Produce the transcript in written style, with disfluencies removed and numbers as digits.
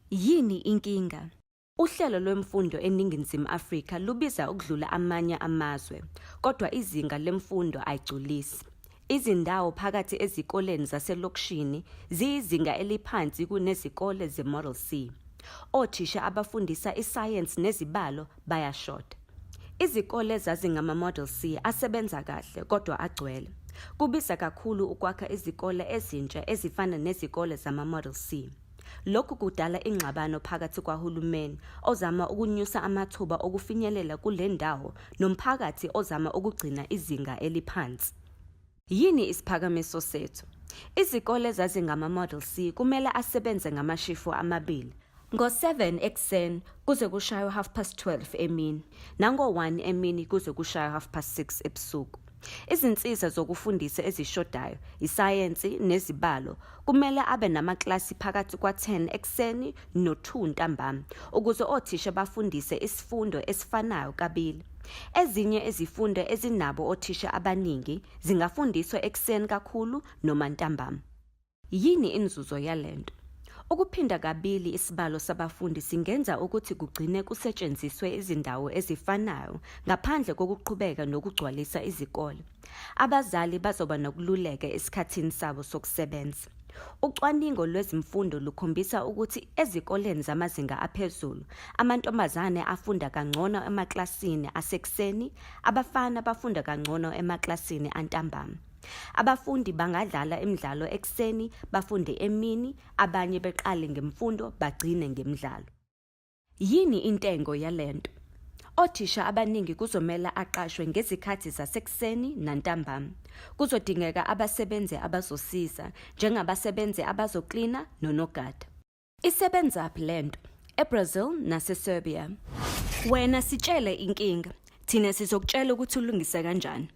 Yini inkinga? Uhlelo lwemfundo eNingizimu Afrika lubiza ukudlula amanye amazwe, kodwa izinga lemfundo ayigculisi. Izindawo phakathi ezikoleni zaselokishini ziyizinga eliphansi kunezikole ze-Model C. Othisha abafundisa isayensi nezibalo bayashoda. Izikole ezazingama-Model C asebenza kahle kodwa agcwele. Kubiza kakhulu ukwakha izikole ezintsha ezifana nezikole zama-Model C. Lokhu kudala ingxabano phakathi kwahulumeni ozama ukunyusa amathuba okufinyelela kule ndawo nomphakathi ozama ukugcina izinga eliphansi. Yini isiphakamiso sethu? Izikole ezazingama-Model C kumele asebenze ngamashifu amabili. Ngo-7 ekuseni kuze kushaye 12:30 emini, nango-1 emini kuze kushaye 6:30 ebusuku. Izinsiza zokufundisa ezishodayo, isayensi nezibalo, kumele abe namaklasi phakathi kwa-10 ekuseni no-2 ntambama, ukuze othisha bafundise isifundo esifanayo kabili. Ezinye izifundo ezinabo othisha abaningi zingafundiswa ekuseni kakhulu noma ntambama. Yini inzuzo yalento? Ukuphinda kabili isibalo sabafundi singenza ukuthi kugcine kusetshenziswe izindawo ezifanayo ngaphandle kokuqhubeka nokugcwalisa izikole. Abazali bazoba nokululeka esikhathini sabo sokusebenza. Ucwaningo lwezimfundo lukhombisa ukuthi ezikoleni zamazinga aphezulu, amantombazane afunda kangcono emaklasini asekuseni, abafana bafunda kangcono emaklasini antambama. Abafundi bangadlala imidlalo ekuseni, bafunde emini, abanye beqale ngemfundo, bagcine ngemidlalo. Yini intengo yalento? Othisha abaningi kuzomela aqashwe ngezikhathi zasekuseni nantambama. Kuzodingeka abasebenzi abazosiza, njengabasebenzi abazoklina nonogada. Isebenzaphi lento? EBrazil naseSerbia. Wena sitshele inkinga, thina sizokutshela ukuthi ulungise kanjani.